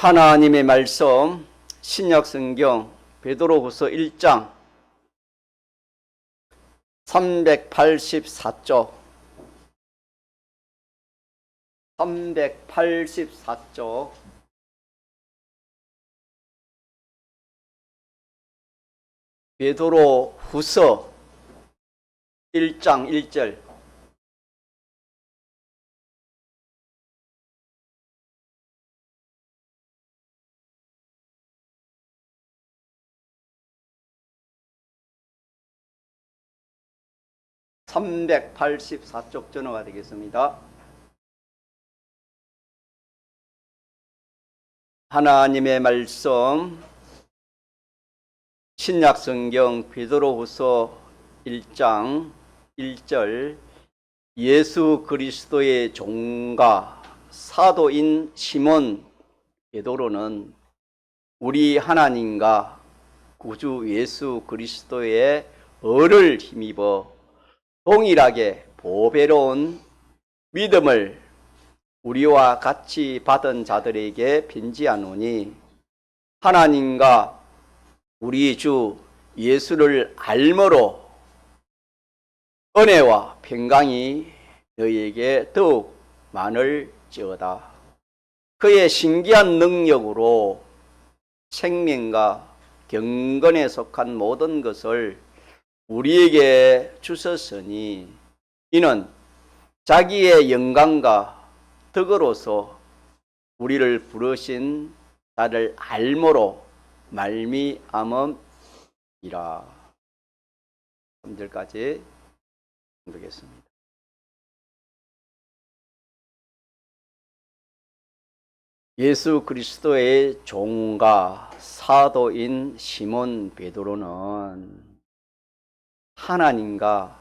하나님의 말씀 신약성경 베드로후서 1장 384쪽 384쪽 베드로후서 1장 1절 (384쪽) 전어가 되겠습니다. 하나님의 말씀 신약성경 베드로후서 1장 1절 예수 그리스도의 종과 사도인 시몬 베드로는 우리 하나님과 구주 예수 그리스도의 의를 힘입어 동일하게 보배로운 믿음을 우리와 같이 받은 자들에게 편지하노니 하나님과 우리 주 예수를 알므로 은혜와 평강이 너희에게 더욱 많을지어다. 그의 신기한 능력으로 생명과 경건에 속한 모든 것을 우리에게 주셨으니 이는 자기의 영광과 덕으로서 우리를 부르신 나를 알므로 말미암음이라. 3절까지 읽겠습니다. 예수 그리스도의 종과 사도인 시몬 베드로는 하나님과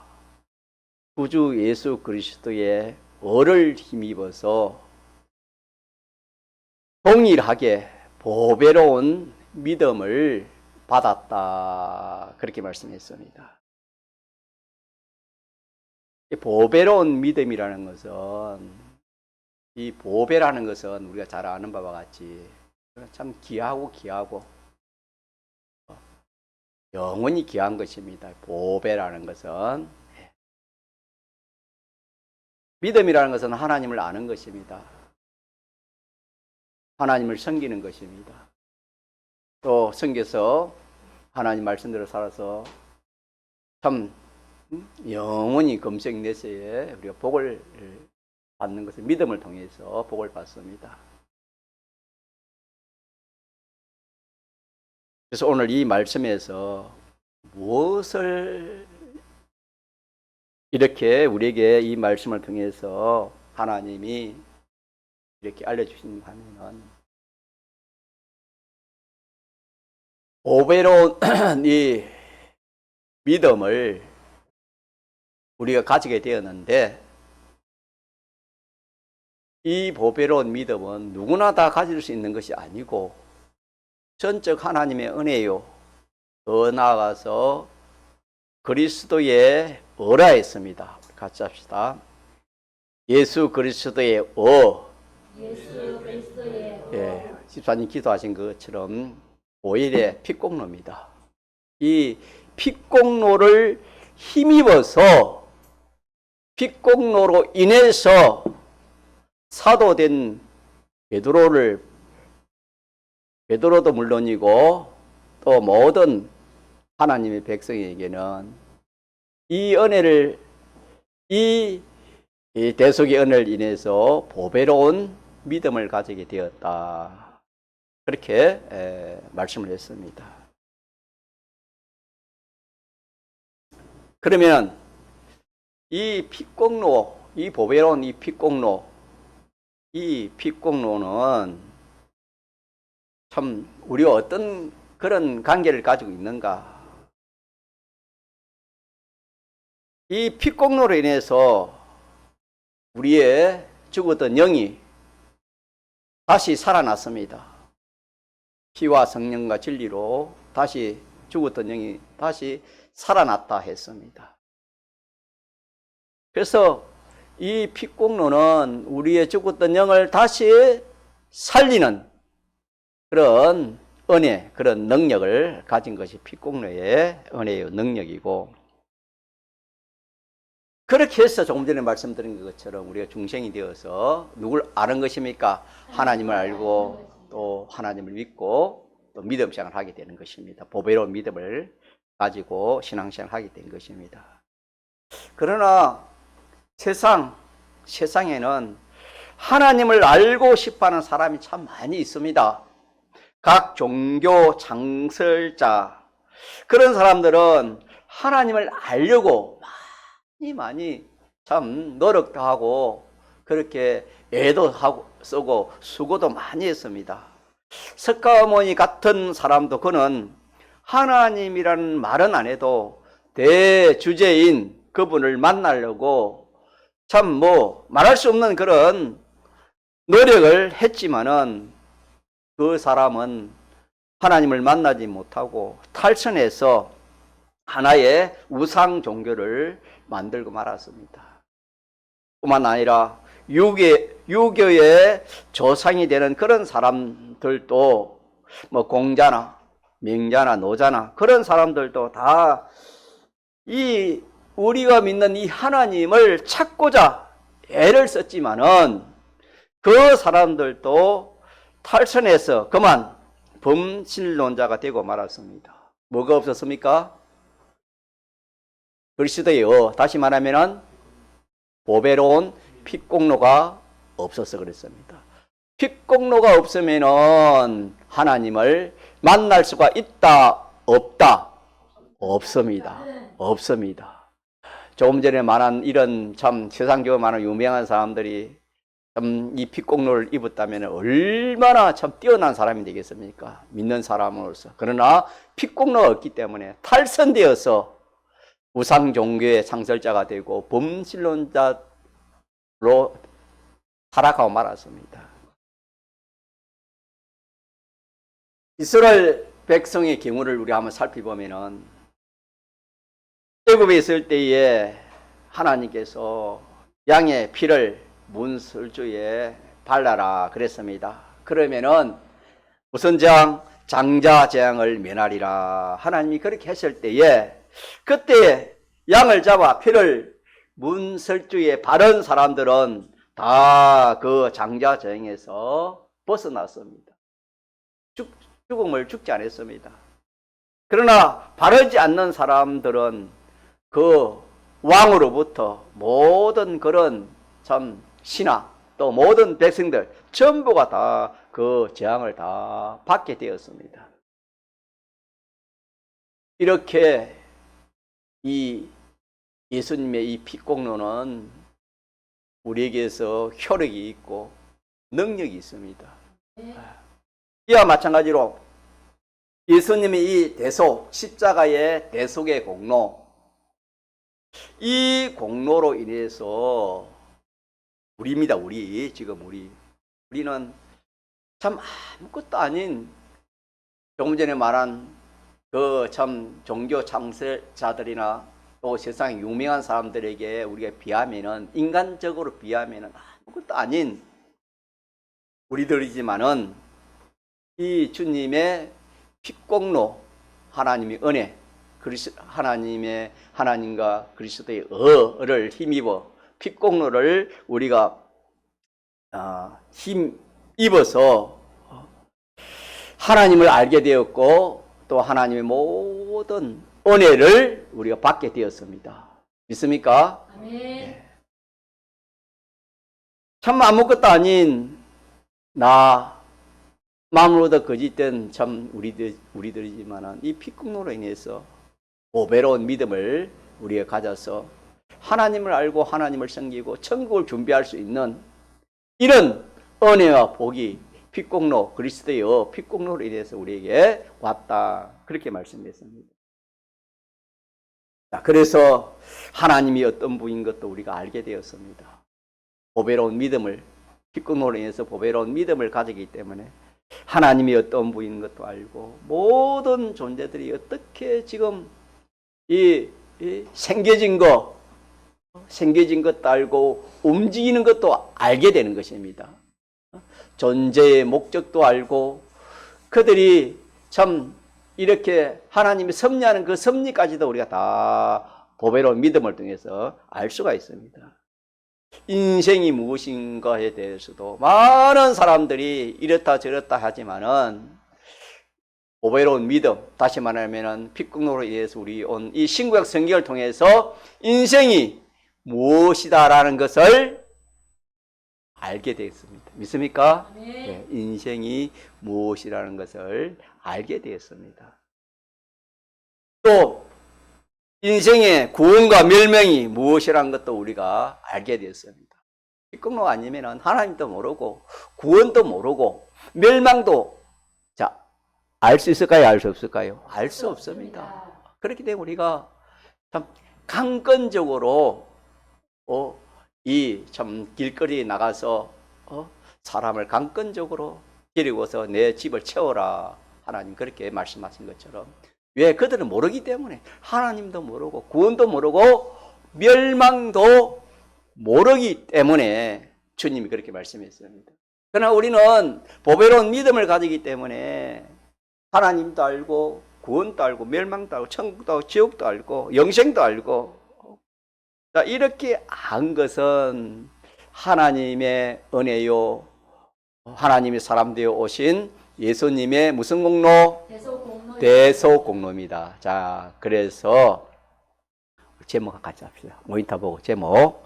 구주 예수 그리스도의 의를 힘입어서 동일하게 보배로운 믿음을 받았다. 그렇게 말씀했습니다. 보배로운 믿음이라는 것은, 이 보배라는 것은 우리가 잘 아는 바와 같이 참 귀하고 영원히 귀한 것입니다. 보배라는 것은. 믿음이라는 것은 하나님을 아는 것입니다. 하나님을 섬기는 것입니다. 또 섬겨서 하나님 말씀대로 살아서 참 영원히 금생내세에 우리가 복을 받는 것을 믿음을 통해서 복을 받습니다. 그래서 오늘 이 말씀에서 무엇을 이렇게 우리에게 이 말씀을 통해서 하나님이 이렇게 알려주시는가 하면은, 보배로운 이 믿음을 우리가 가지게 되었는데, 이 보배로운 믿음은 누구나 다 가질 수 있는 것이 아니고 전적 하나님의 은혜요, 더 나아가서 그리스도의 의라 했습니다. 같이 합시다. 예수 그리스도의 예수 그리스도의 예, 집사님 기도하신 것처럼 보혈의 핏공로입니다. 이 핏공로를 힘입어서 핏공로로 인해서 사도된 베드로도 물론이고 또 모든 하나님의 백성에게는 이 은혜를, 이 대속의 은혜를 인해서 보배로운 믿음을 가지게 되었다. 그렇게 말씀을 했습니다. 그러면 이 핏공로, 이 보배로운 이 핏공로는 참 우리와 어떤 그런 관계를 가지고 있는가? 이 핏공로로 인해서 우리의 죽었던 영이 다시 살아났습니다. 피와 성령과 진리로 다시 죽었던 영이 다시 살아났다 했습니다. 그래서 이 핏공로는 우리의 죽었던 영을 다시 살리는 그런 은혜, 그런 능력을 가진 것이 피공로의 은혜의 능력이고, 그렇게 해서 조금 전에 말씀드린 것처럼 우리가 중생이 되어서 누굴 아는 것입니까? 하나님을 알고 또 하나님을 믿고 또 믿음 생활을 하게 되는 것입니다. 보배로운 믿음을 가지고 신앙생활을 하게 된 것입니다. 그러나 세상에는 하나님을 알고 싶어하는 사람이 참 많이 있습니다. 각 종교 창설자, 그런 사람들은 하나님을 알려고 많이 참 노력도 하고 그렇게 애도 하고 쓰고 수고도 많이 했습니다. 석가모니 같은 사람도 그는 하나님이라는 말은 안 해도 대주제인 그분을 만나려고 참 말할 수 없는 그런 노력을 했지만은 그 사람은 하나님을 만나지 못하고 탈선해서 하나의 우상 종교를 만들고 말았습니다. 뿐만 아니라 유교의 조상이 되는 그런 사람들도 공자나 명자나 노자나 그런 사람들도 다 이 우리가 믿는 이 하나님을 찾고자 애를 썼지만은 그 사람들도 탈선해서 그만 범신론자가 되고 말았습니다. 뭐가 없었습니까? 그리스도요. 다시 말하면은 보배로운 핏공로가 없어서 그랬습니다. 핏공로가 없으면은 하나님을 만날 수가 있다, 없다? 없습니다. 없습니다. 조금 전에 말한 이런 참 세상적으로 많은 유명한 사람들이 참 이 핏공로를 입었다면 얼마나 참 뛰어난 사람이 되겠습니까? 믿는 사람으로서. 그러나 핏공로가 없기 때문에 탈선되어서 우상 종교의 창설자가 되고 범신론자로 타락하고 말았습니다. 이스라엘 백성의 경우를 우리 한번 살펴보면은 애굽에 있을 때에 하나님께서 양의 피를 문설주에 발라라 그랬습니다. 그러면은 무슨 재앙? 장자 재앙을 면하리라. 하나님이 그렇게 했을 때에 그때 양을 잡아 피를 문설주에 바른 사람들은 다 그 장자 재앙에서 벗어났습니다. 죽음을 죽지 않았습니다. 그러나 바르지 않는 사람들은 그 왕으로부터 모든 그런 참 신하 또 모든 백성들 전부가 다 그 재앙을 다 받게 되었습니다. 이렇게 이 예수님의 이 핏공로는 우리에게서 효력이 있고 능력이 있습니다. 이와 마찬가지로 예수님의 이 대속, 십자가의 대속의 공로, 이 공로로 인해서 우리입니다. 우리는 참 아무것도 아닌 조금 전에 말한 그 참 종교 창설자들이나 또 세상에 유명한 사람들에게 우리가 비하면은 인간적으로 비하면은 아무것도 아닌 우리들이지만은 이 주님의 핏공로, 하나님의 은혜, 하나님과 그리스도의 의를 힘입어 핏공로를 우리가 힘입어서 하나님을 알게 되었고 또 하나님의 모든 은혜를 우리가 받게 되었습니다. 믿습니까? 아멘. 참 아무것도 아닌 나 마음으로도 거짓된 참 우리들이지만 이 핏공로로 인해서 보배로운 믿음을 우리가 가져서 하나님을 알고 하나님을 섬기고 천국을 준비할 수 있는 이런 은혜와 복이 핏공로, 그리스도의 핏공로로 인해서 우리에게 왔다. 그렇게 말씀했습니다. 자, 그래서 하나님이 어떤 분인 것도 우리가 알게 되었습니다. 보배로운 믿음을, 핏공로로 인해서 보배로운 믿음을 가지기 때문에 하나님이 어떤 분인 것도 알고 모든 존재들이 어떻게 지금 이 생겨진 것도 알고 움직이는 것도 알게 되는 것입니다. 존재의 목적도 알고 그들이 참 이렇게 하나님이 섭리하는 그 섭리까지도 우리가 다 보배로운 믿음을 통해서 알 수가 있습니다. 인생이 무엇인가에 대해서도 많은 사람들이 이렇다 저렇다 하지만은 보배로운 믿음, 다시 말하면 핏국노로 인해서 우리 온 이 신구약 성경을 통해서 인생이 무엇이다라는 것을 알게 되었습니다. 믿습니까? 네, 인생이 무엇이라는 것을 알게 되었습니다. 또 인생의 구원과 멸망이 무엇이라는 것도 우리가 알게 되었습니다. 핏국노가 아니면 하나님도 모르고 구원도 모르고 멸망도 알 수 있을까요? 알 수 없을까요? 알 수 없습니다. 그렇기 때문에 우리가 참 강건적으로 이 참 길거리에 나가서 사람을 강건적으로 데리고서 내 집을 채워라. 하나님 그렇게 말씀하신 것처럼. 왜? 그들은 모르기 때문에 하나님도 모르고 구원도 모르고 멸망도 모르기 때문에 주님이 그렇게 말씀했습니다. 그러나 우리는 보배로운 믿음을 가지기 때문에 하나님도 알고 구원도 알고 멸망도 알고 천국도 알고 지옥도 알고 영생도 알고 자, 이렇게 안 것은 하나님의 은혜요, 하나님이 사람 되어 오신 예수님의 무슨 공로? 대속공로입니다. 자, 그래서 제목 같이 합시다. 모니터 보고 제목.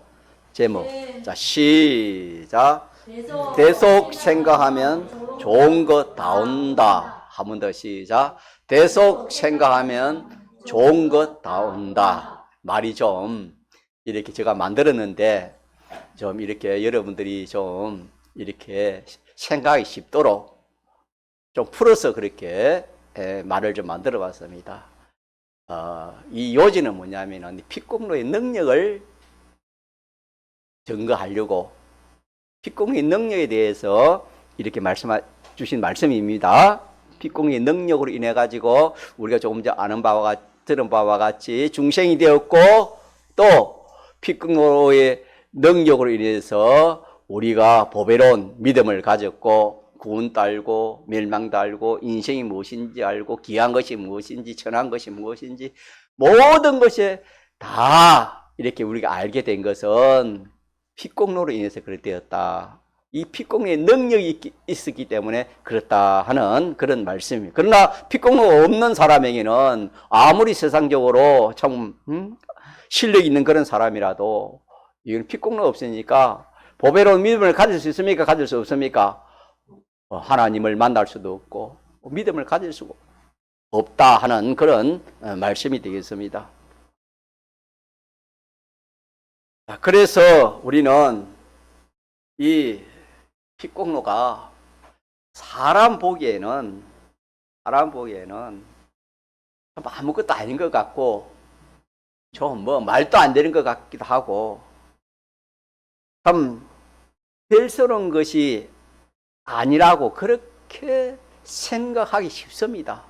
자, 시작. 대속 생각하면 좋은 것 나온다. 한 번 더 시작. 대속 생각하면 좋은 것 나온다. 말이 좀 이렇게 제가 만들었는데 좀 이렇게 여러분들이 좀 이렇게 생각이 쉽도록 좀 풀어서 그렇게 말을 좀 만들어 봤습니다. 이 요지는 뭐냐면은 핏국노의 능력을 증거하려고 핏국노의 능력에 대해서 이렇게 말씀해 주신 말씀입니다. 핏국노의 능력으로 인해 가지고 우리가 조금 전 들은 바와 같이 중생이 되었고 또 핏국노의 능력으로 인해서 우리가 보배로운 믿음을 가졌고 구원도 알고 멸망도 알고 인생이 무엇인지 알고 귀한 것이 무엇인지 천한 것이 무엇인지 모든 것이 다 이렇게 우리가 알게 된 것은 핏국노로 인해서 그렇되었다. 이 핏국노의 능력이 있었기 때문에 그렇다 하는 그런 말씀입니다. 그러나 핏국노가 없는 사람에게는 아무리 세상적으로 참 실력 있는 그런 사람이라도 이건 핏국노가 없으니까 보배로운 믿음을 가질 수 있습니까? 가질 수 없습니까? 하나님을 만날 수도 없고 믿음을 가질 수가 없다 하는 그런 말씀이 되겠습니다. 그래서 우리는 이 핏국노가 사람 보기에는 아무것도 아닌 것 같고 좀 말도 안 되는 것 같기도 하고 참 별스러운 것이 아니라고 그렇게 생각하기 쉽습니다.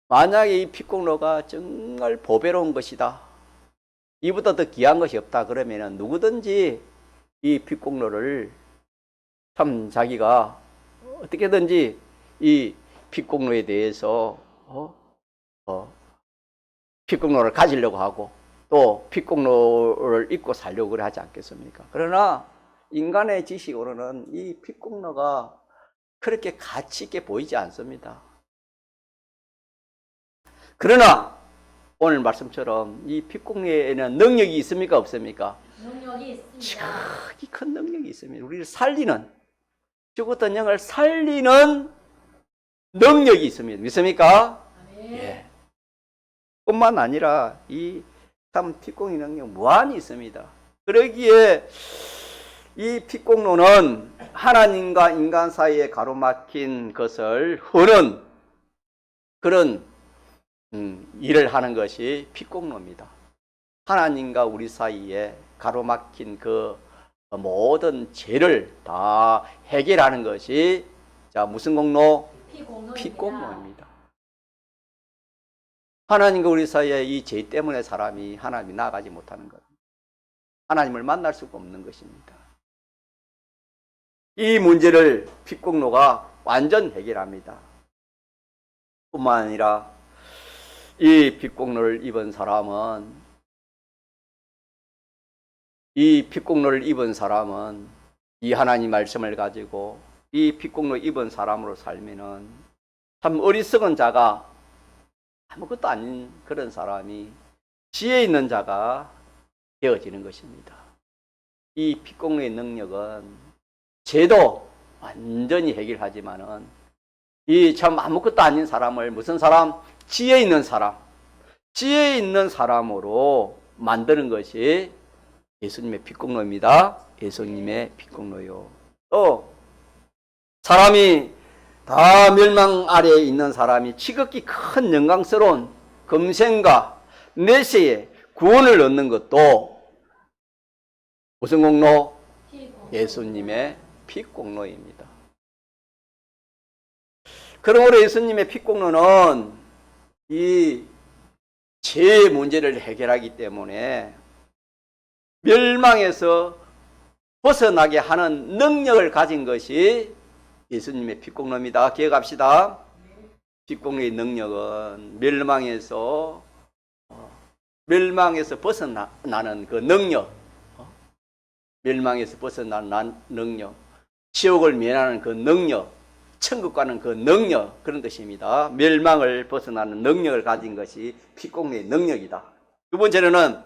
만약에 이 핏국노가 정말 보배로운 것이다. 이보다 더 귀한 것이 없다 그러면 누구든지 이 핏국노를 참 자기가 어떻게든지 이 핏국노에 대해서 핏국노를 가지려고 하고 또 핏국노를 입고 살려고 하지 않겠습니까? 그러나 인간의 지식으로는 이 핏국노가 그렇게 가치 있게 보이지 않습니다. 그러나 오늘 말씀처럼 이 핏국노에는 능력이 있습니까? 없습니까? 능력이 있습니다. 지극히 큰 능력이 있습니다. 우리를 살리는, 죽었던 영을 살리는 능력이 있습니다. 믿습니까? 네. 예. 뿐만 아니라 이 참 핏국노의 능력 무한히 있습니다. 그러기에 이 핏국노는 하나님과 인간 사이에 가로막힌 것을 흐는 그런 일을 하는 것이 핏국노입니다. 하나님과 우리 사이에 가로막힌 그 모든 죄를 다 해결하는 것이 자 무슨 공로? 핏국노입니다. 하나님과 우리 사이에 이 죄 때문에 사람이 하나님이 나아가지 못하는 것, 하나님을 만날 수가 없는 것입니다. 이 문제를 핏국노가 완전 해결합니다. 뿐만 아니라 이 핏공로를 입은 사람은 이 하나님 말씀을 가지고 이 핏공로 입은 사람으로 살면은 참 어리석은 자가 아무것도 아닌 그런 사람이 지혜 있는 자가 되어지는 것입니다. 이 핏공로의 능력은 죄도 완전히 해결하지만은 이 참 아무것도 아닌 사람을 무슨 사람? 지혜 있는 사람으로 만드는 것이 예수님의 핏공로입니다. 예수님의 핏공로요. 또 사람이 다 멸망 아래에 있는 사람이 지극히 큰 영광스러운 금생과 내세에 구원을 얻는 것도 무슨 공로? 예수님의 핏공로입니다. 그러므로 예수님의 핏공로는 이 죄의 문제를 해결하기 때문에 멸망에서 벗어나게 하는 능력을 가진 것이 예수님의 핏공로입니다. 기억합시다. 핏공로의 능력은 멸망에서 벗어나는 그 능력, 멸망에서 벗어나는 능력, 지옥을 면하는 그 능력, 천국 가는 그 능력, 그런 뜻입니다. 멸망을 벗어나는 능력을 가진 것이 핏공로의 능력이다. 두 번째로는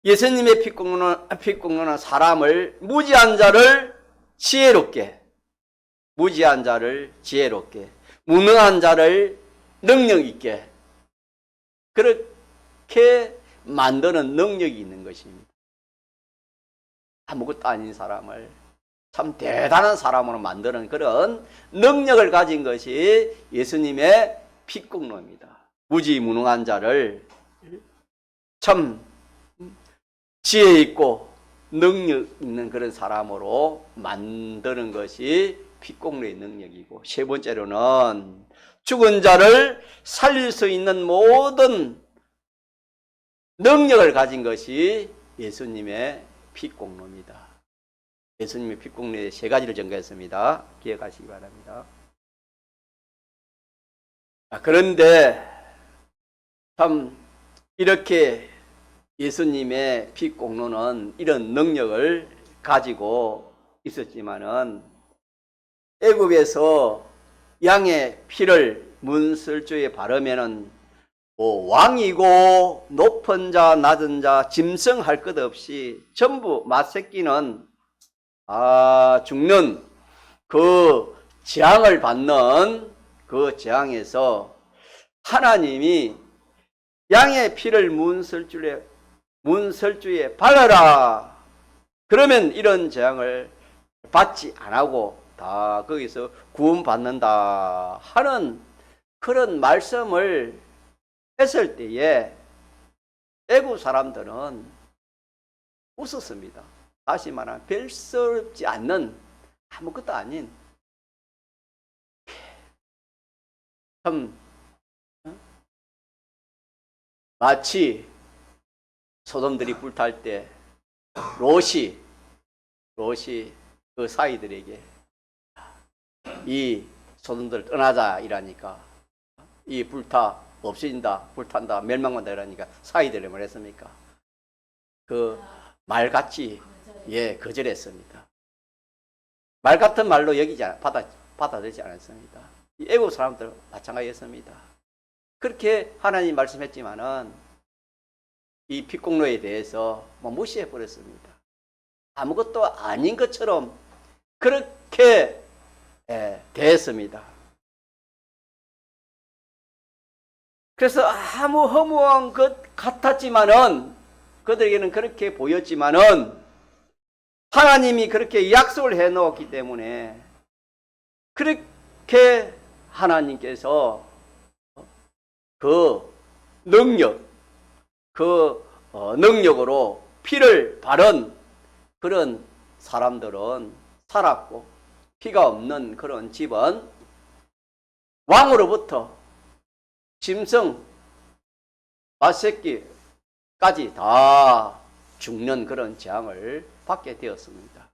예수님의 핏공로는 사람을 무지한 자를 지혜롭게, 무능한 자를 능력 있게 그렇게 만드는 능력이 있는 것입니다. 아무것도 아닌 사람을 참 대단한 사람으로 만드는 그런 능력을 가진 것이 예수님의 핏공로입니다. 무지무능한 자를 참 지혜 있고 능력 있는 그런 사람으로 만드는 것이 핏공로의 능력이고, 세 번째로는 죽은 자를 살릴 수 있는 모든 능력을 가진 것이 예수님의 핏공로입니다. 예수님의 핏공로에 세 가지를 전개했습니다. 기억하시기 바랍니다. 그런데 참 이렇게 예수님의 핏공로는 이런 능력을 가지고 있었지만은 애굽에서 양의 피를 문설주에 바르면은 뭐 왕이고 높은 자 낮은 자 짐승할 것 없이 전부 맏새끼는 죽는 그 재앙을 받는 그 재앙에서 하나님이 양의 피를 문설주에 바르라. 그러면 이런 재앙을 받지 않고 다 거기서 구원받는다 하는 그런 말씀을 했을 때에 애국 사람들은 웃었습니다. 다시 말하면 별스럽지 않는 아무것도 아닌 참 마치 소돔들이 불탈 때 롯이 그 사이들에게 이 소돔들을 떠나자 이라니까, 이 불탄다 멸망한다 이라니까 사이들이 뭐랬습니까? 그 말같이 거절했습니다. 말 같은 말로 받아들이지 않았습니다. 이 애국 사람들 마찬가지였습니다. 그렇게 하나님 말씀했지만은 이 핏공로에 대해서 무시해 버렸습니다. 아무것도 아닌 것처럼 그렇게 대했습니다. 그래서 아무 허무한 것 같았지만은, 그들에게는 그렇게 보였지만은 하나님이 그렇게 약속을 해 놓았기 때문에 그렇게 하나님께서 그 능력으로 피를 바른 그런 사람들은 살았고, 피가 없는 그런 집은 왕으로부터 짐승, 맏새끼까지 다 죽는 그런 재앙을 받게 되었습니다.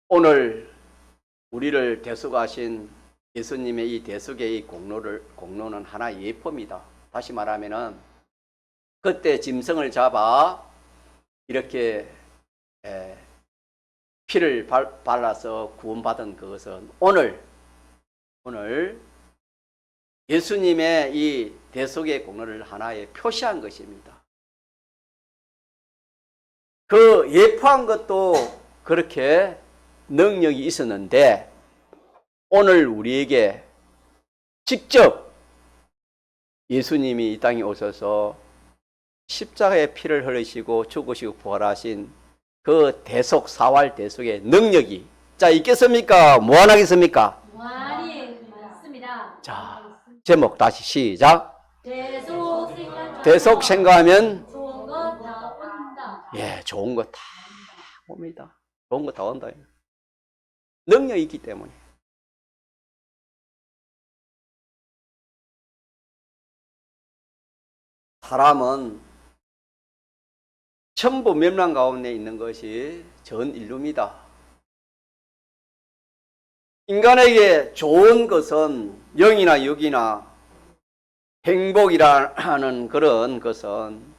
오늘 우리를 대속하신 예수님의 이 대속의 이 공로는 하나의 예표입니다. 다시 말하면은 그때 짐승을 잡아 이렇게 피를 발라서 구원받은 그것은 오늘 예수님의 이 대속의 공로를 하나의 표시한 것입니다. 그 예표한 것도 그렇게 능력이 있었는데 오늘 우리에게 직접 예수님이 이 땅에 오셔서 십자가의 피를 흘리시고 죽으시고 부활하신 그 대속, 사활 대속의 능력이 있겠습니까? 무한하겠습니까? 무한히 맞습니다. 자, 제목 다시 시작. 대속 생각하면 좋은 것 다 온다. 예, 좋은 거 다 옵니다. 좋은 거 다 온다. 능력이 있기 때문에. 사람은 전부 멸망 가운데 있는 것이 전 인류입니다. 인간에게 좋은 것은 영이나 육이나 행복이라는 그런 것은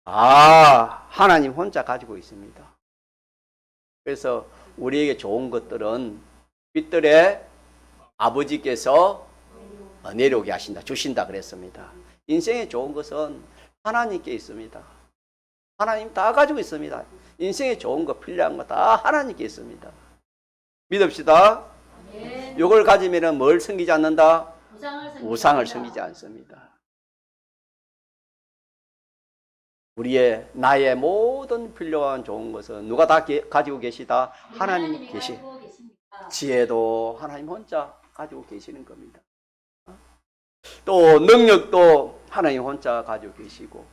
하나님 혼자 가지고 있습니다. 그래서 우리에게 좋은 것들은 빛들의 아버지께서 내려오게 하신다, 주신다 그랬습니다. 인생에 좋은 것은 하나님께 있습니다. 하나님 다 가지고 있습니다. 인생에 좋은 거, 필요한 거 다 하나님께 있습니다. 믿읍시다. 이걸 가지면 뭘 섬기지 않는다? 우상을 섬기지 않습니다. 우리의 나의 모든 필요한 좋은 것은 누가 다 가지고 계시다? 하나님 계시. 지혜도 하나님 혼자 가지고 계시는 겁니다. 또 능력도 하나님 혼자 가지고 계시고,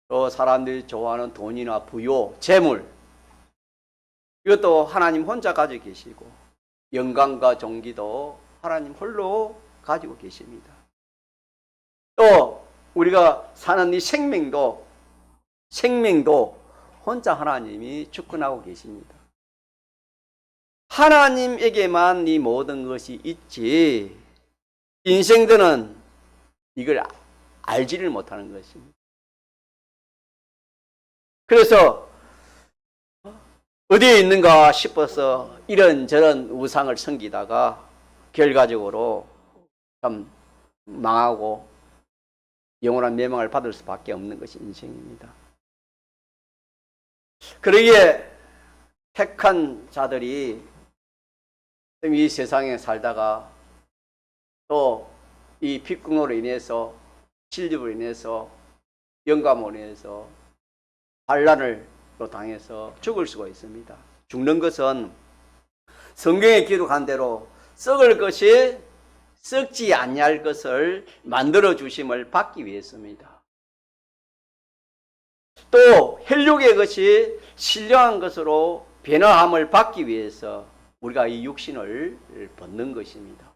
또 사람들이 좋아하는 돈이나 부요, 재물, 이것도 하나님 혼자 가지고 계시고, 영광과 존귀도 하나님 홀로 가지고 계십니다. 또 우리가 사는 이 생명도 혼자 하나님이 주권하고 계십니다. 하나님에게만 이 모든 것이 있지 인생들은 이걸 알지를 못하는 것입니다. 그래서 어디에 있는가 싶어서 이런저런 우상을 섬기다가 결과적으로 참 망하고 영원한 멸망을 받을 수밖에 없는 것이 인생입니다. 그러기에 택한 자들이 이 세상에 살다가 또 이 핏궁으로 인해서, 질병으로 인해서, 영감으로 인해서 환난을 당해서 죽을 수가 있습니다. 죽는 것은 성경에 기록한 대로 썩을 것이 썩지 아니할 것을 만들어 주심을 받기 위해서입니다. 또 혈육의 것이 신령한 것으로 변화함을 받기 위해서 우리가 이 육신을 벗는 것입니다.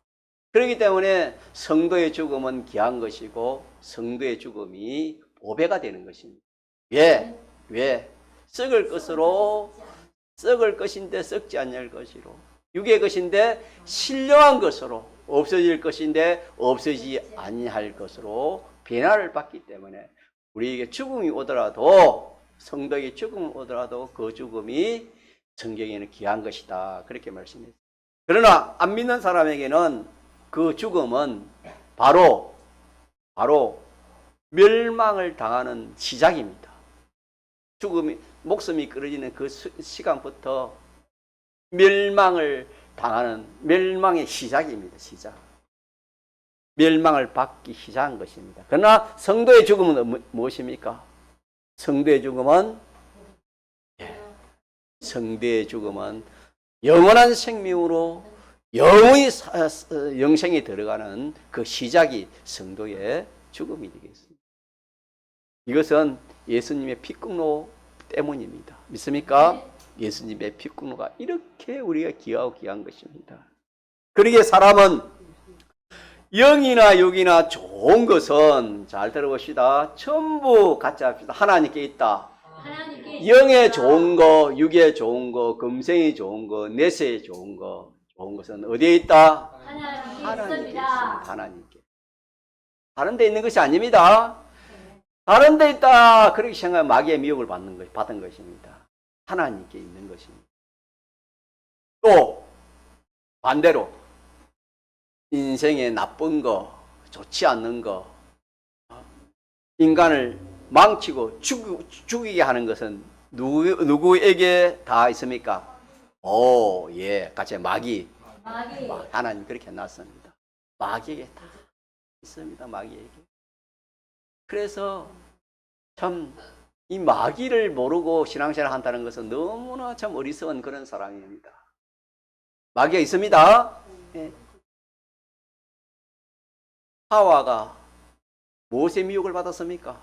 그렇기 때문에 성도의 죽음은 귀한 것이고 성도의 죽음이 보배가 되는 것입니다. 왜? 썩을 것인데 썩지 않을 것이로, 육의 것인데 신령한 것으로, 없어질 것인데 없어지지 아니할 것으로 변화를 받기 때문에 우리에게 죽음이 오더라도, 성도에게 죽음이 오더라도 그 죽음이 성경에는 귀한 것이다, 그렇게 말씀했습니다. 그러나 안 믿는 사람에게는 그 죽음은 바로 멸망을 당하는 시작입니다. 죽음이, 목숨이 끊어지는 그 시간부터 멸망을 당하는, 멸망의 시작입니다. 시작. 멸망을 받기 시작한 것입니다. 그러나 성도의 죽음은 무엇입니까? 성도의 죽음은 영원한 생명으로 영원히 영생에 들어가는 그 시작이 성도의 죽음이 되겠습니다. 이것은 예수님의 피궁로 때문입니다. 믿습니까? 예수님의 피궁로가 이렇게 우리가 귀하고 귀한 것입니다. 그러기에 사람은 영이나 육이나 좋은 것은, 잘 들어봅시다, 전부 갖지 합시다. 하나님께 있다. 하나님께 영에 좋은 거, 육에 좋은 거, 금생이 좋은 거, 내세에 좋은 거, 좋은 것은 어디에 있다? 하나님께 하나님께 있습니다. 있습니다. 하나님께. 다른 데 있는 것이 아닙니다. 다른 데 있다. 그렇게 생각하면 마귀의 미혹을 받은 것입니다. 하나님께 있는 것입니다. 또 반대로 인생에 나쁜 거, 좋지 않는 거, 인간을 망치고 죽이게 하는 것은 누구에게 다 있습니까? 오, 예, 같이 마귀. 하나님 그렇게 해놨습니다. 마귀에게 다 있습니다. 마귀에게. 그래서 참 이 마귀를 모르고 신앙생활 한다는 것은 너무나 참 어리석은 그런 사람입니다. 마귀가 있습니다. 예. 하와가 무엇의 미혹을 받았습니까?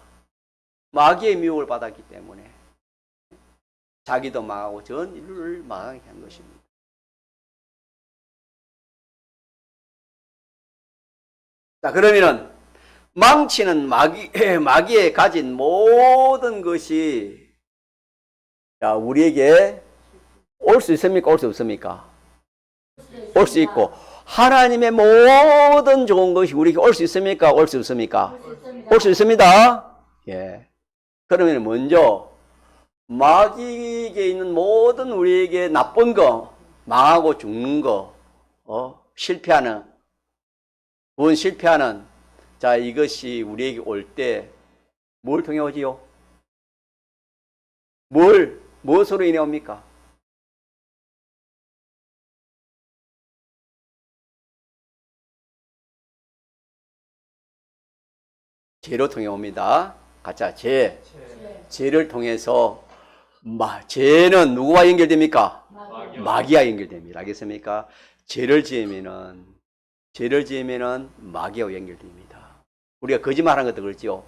마귀의 미혹을 받았기 때문에 자기도 망하고 전 인류를 망하게 한 것입니다. 자, 그러면은 망치는 마귀에 가진 모든 것이 자, 우리에게 올 수 있습니까? 올 수 없습니까? 올 수 있고 하나님의 모든 좋은 것이 우리에게 올 수 있습니까? 올 수 없습니까? 올 수 있습니다. 예. 그러면 먼저 마귀에게 있는 모든 우리에게 나쁜 거, 망하고 죽는 거, 실패하는, 실패하는, 자, 이것이 우리에게 올 때 뭘 통해 오지요? 무엇으로 인해 옵니까? 죄로 통해 옵니다. 가짜 죄를 통해서 죄는 누구와 연결됩니까? 마귀와 연결됩니다. 알겠습니까? 죄를 지으면은 마귀와 연결됩니다. 우리가 거짓말하는 것도 그렇지요.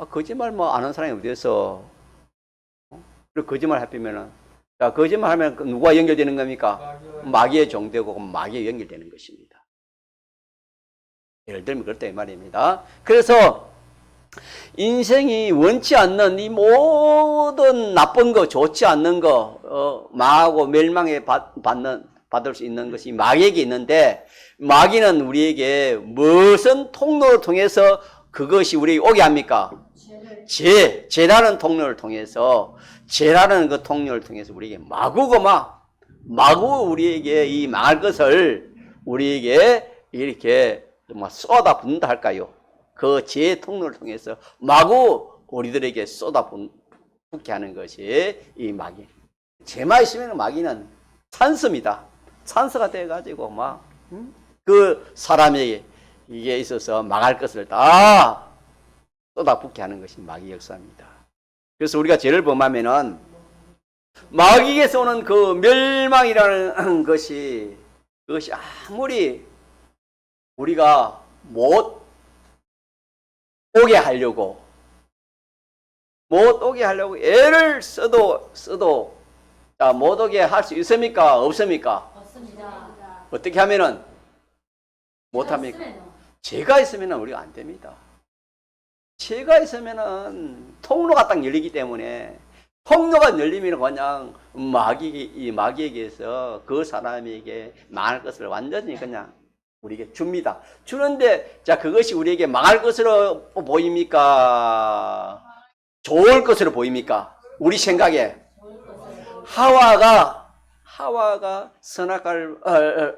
거짓말 아는 사람이 어디서? 그리고 거짓말 해피면은 자, 거짓말하면 누구와 연결되는 겁니까? 마귀의 종되고 마귀에 연결되는 것입니다. 예를 들면 그렇다 이 말입니다. 그래서 인생이 원치 않는 이 모든 나쁜 거, 좋지 않는 거, 망하고 멸망에 받을 수 있는 것이 마귀에게 있는데, 마귀는 우리에게 무슨 통로를 통해서 그것이 우리에게 오게 합니까? 죄라는 통로를 통해서, 죄라는 그 통로를 통해서 우리에게 마구 우리에게 이 망할 것을 우리에게 이렇게 쏟아붓는다 할까요? 그 죄의 통로를 통해서 마구 우리들에게 쏟아붓게 하는 것이 이 마귀. 죄만 있으면 마귀는 찬스입니다. 찬스가 돼가지고 그 사람에게 이게 있어서 망할 것을 다 쏟아붓게 하는 것이 마귀 역사입니다. 그래서 우리가 죄를 범하면은 마귀에서 오는 그 멸망이라는 그것이 아무리 우리가 못 오게 하려고 애를 써도 못 오게 할 수 있습니까? 없습니까? 없습니다. 어떻게 하면은 못합니까? 죄가 있으면 우리가 안 됩니다. 죄가 있으면은 통로가 딱 열리기 때문에 통로가 열리면 그냥 마귀에게서 그 사람에게 망할 것을 완전히 그냥 우리에게 줍니다. 주는데 자, 그것이 우리에게 망할 것으로 보입니까? 좋을 것으로 보입니까? 우리 생각에 하와가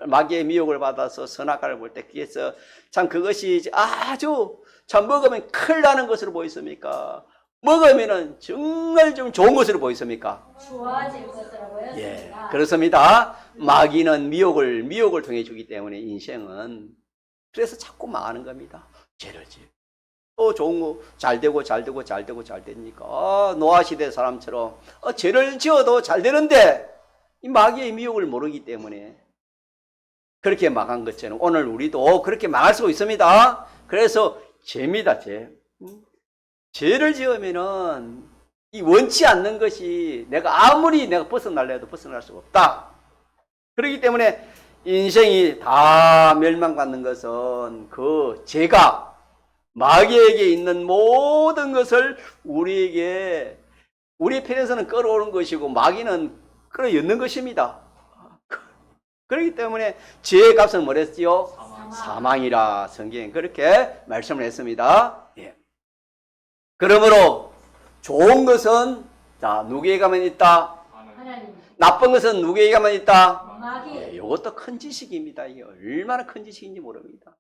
마귀의 미혹을 받아서 선악과를 볼 때 그래서 참 그것이 아주 참 먹으면 큰일 나는 것으로 보였습니까? 먹으면은 정말 좀 좋은 것으로 보였습니까? 좋아질 것으로 보였습니다. 예, 그렇습니다. 마귀는 미혹을 통해 주기 때문에 인생은 그래서 자꾸 망하는 겁니다. 죄를 지어. 또 좋은 거 잘 되고 되니까 노아 시대 사람처럼 죄를 지어도 잘 되는데 이 마귀의 미혹을 모르기 때문에 그렇게 망한 것처럼 오늘 우리도 그렇게 망할 수가 있습니다. 그래서 죄입니다. 죄를 지으면은 이 원치 않는 것이 아무리 내가 벗어나려 해도 벗어날 수가 없다. 그렇기 때문에 인생이 다 멸망받는 것은 그 죄가 마귀에게 있는 모든 것을 우리에게 우리 편에서는 끌어오는 것이고 마귀는 끌어였는 것입니다. 그렇기 때문에 죄의 값은 뭐랬지요? 사망이라 성경에 그렇게 말씀을 했습니다. 예. 그러므로 좋은 것은 자 누구에게만 있다? 하나님. 나쁜 것은 누구에게만 있다? 마귀. 예, 이것도 큰 지식입니다. 이게 얼마나 큰 지식인지 모릅니다.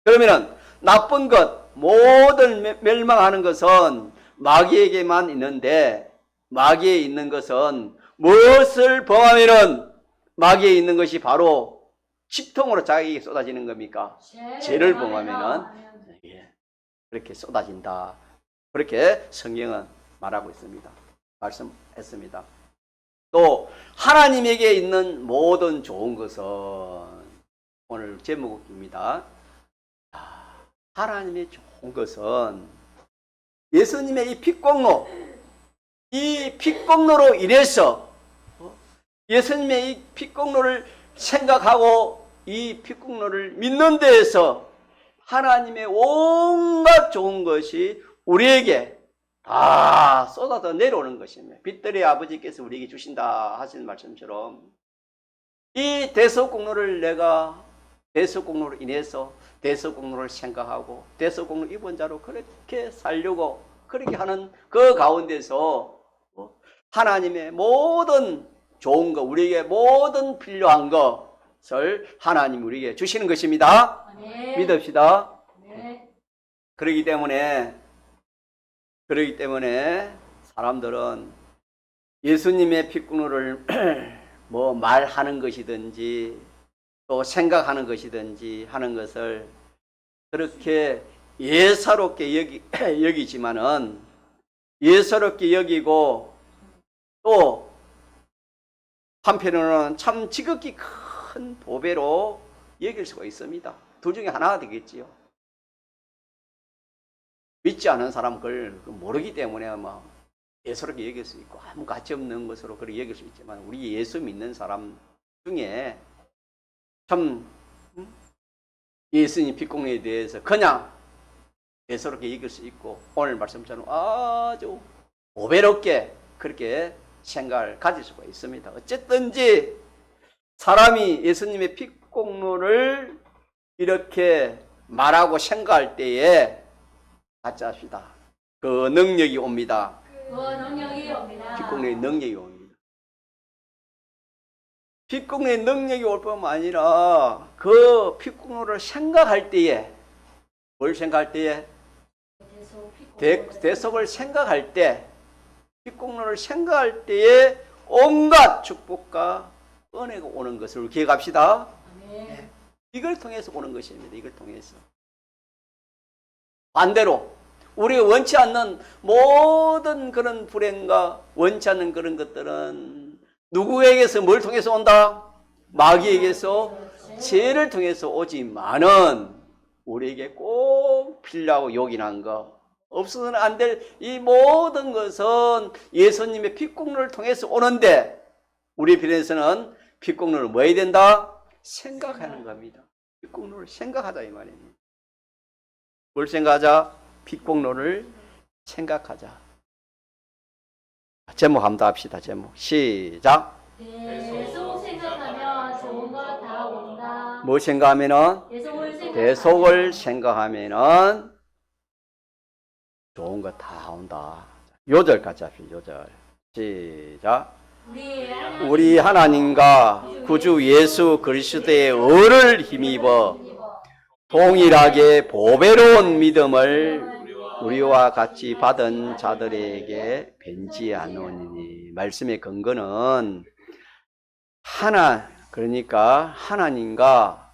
그러면은 나쁜 것 모든 멸망하는 것은 마귀에게만 있는데 마귀에 있는 것은 무엇을 범하면은 마귀에 있는 것이 바로 치통으로 자기에게 쏟아지는 겁니까? 죄를 범하면은 예, 그렇게 쏟아진다. 그렇게 성경은 말하고 있습니다. 말씀했습니다. 또 하나님에게 있는 모든 좋은 것은 오늘 제목입니다. 하나님의 좋은 것은 예수님의 이 핏공로, 이 핏공로로 인해서 예수님의 이 핏공로를 생각하고 이 핏공로를 믿는 데에서 하나님의 온갖 좋은 것이 우리에게 다 쏟아져 내려오는 것입니다. 빛들의 아버지께서 우리에게 주신다 하시는 말씀처럼 이 대속공로를 내가 대속공로로 인해서 대속공로를 생각하고 대속공로 입은 자로 그렇게 살려고 그렇게 하는 그 가운데서 하나님의 모든 좋은 것, 우리에게 모든 필요한 것을 하나님이 우리에게 주시는 것입니다. 네. 믿읍시다. 네. 그렇기 때문에 사람들은 예수님의 핏구노를 뭐 말하는 것이든지 또 생각하는 것이든지 하는 것을 그렇게 예사롭게 여기지만은 예사롭게 여기고 또 한편으로는 참 지극히 큰 보배로 여길 수가 있습니다. 둘 중에 하나가 되겠지요. 믿지 않은 사람 그걸 모르기 때문에 뭐 예사롭게 여길 수 있고 아무 가치 없는 것으로 그렇게 여길 수 있지만 우리 예수 믿는 사람 중에 참 예수님 핏공로에 대해서 그냥 예사롭게 여길 수 있고 오늘 말씀처럼 아주 보배롭게 그렇게 생각을 가질 수가 있습니다. 어쨌든지 사람이 예수님의 핏공로를 이렇게 말하고 생각할 때에 같이 합시다. 그 능력이 옵니다. 그 능력이 옵니다. 핏공로의 능력이 옵니다. 핏공로의 능력이 올 뿐만 아니라 그 핏공로를 생각할 때에 뭘 생각할 때에 대속을 생각할 때 핏공로를 생각할 때에 온갖 축복과 은혜가 오는 것을 기억합시다. 네. 이걸 통해서 오는 것입니다. 이걸 통해서. 반대로 우리가 원치 않는 모든 그런 불행과 원치 않는 그런 것들은 누구에게서 뭘 통해서 온다? 마귀에게서 죄를 통해서 오지만은 우리에게 꼭 필요하고 요긴한 것 없어서는 안 될 이 모든 것은 예수님의 핏공로를 통해서 오는데 우리 편에서는 핏공로를 뭐 해야 된다? 생각하는 겁니다. 핏공로를 생각하자 이 말입니다. 뭘 생각하자? 핏공로를 생각하자. 제목 한번 더 합시다. 제목 시작. 대속 생각하면 좋은 거 다 온다. 뭐 생각하면은? 대속을 생각하면은 좋은 거 다 온다. 요절 같이 합시다. 요절 시작. 우리 하나님과 구주 예수 그리스도의 의를 힘입어 동일하게 보배로운 믿음을 우리와 같이 받은 자들에게 벤지하노니. 말씀의 근거는 그러니까 하나님과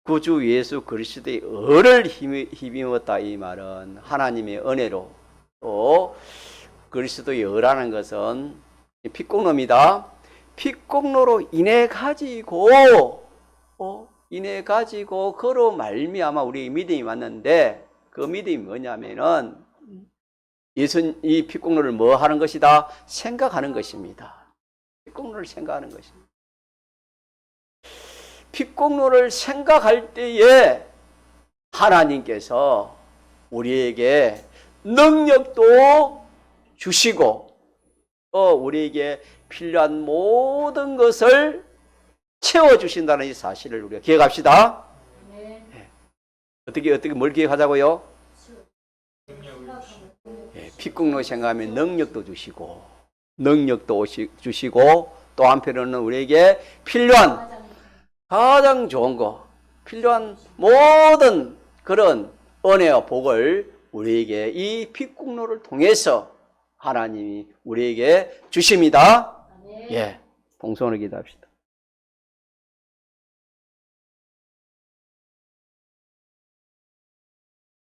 구주 예수 그리스도의 의를 힘입었다 이 말은 하나님의 은혜로 또 그리스도의 의라는 것은 핏공로입니다. 핏공로로 인해 가지고 그로 말미암아 우리 믿음이 왔는데 그 믿음이 뭐냐면은 이 핏공로를 뭐 하는 것이다? 생각하는 것입니다. 핏공로를 생각하는 것입니다. 핏공로를 생각할 때에 하나님께서 우리에게 능력도 주시고 또 우리에게 필요한 모든 것을 채워주신다는 이 사실을 우리가 기억합시다. 네. 어떻게 뭘 기억하자고요? 핏국로 생각하면 능력도 주시고 주시고 또 한편으로는 우리에게 필요한 가장 좋은 거, 필요한 모든 그런 은혜와 복을 우리에게 이 핏국로를 통해서 하나님이 우리에게 주십니다. 네. 예, 봉son을 기도합시다.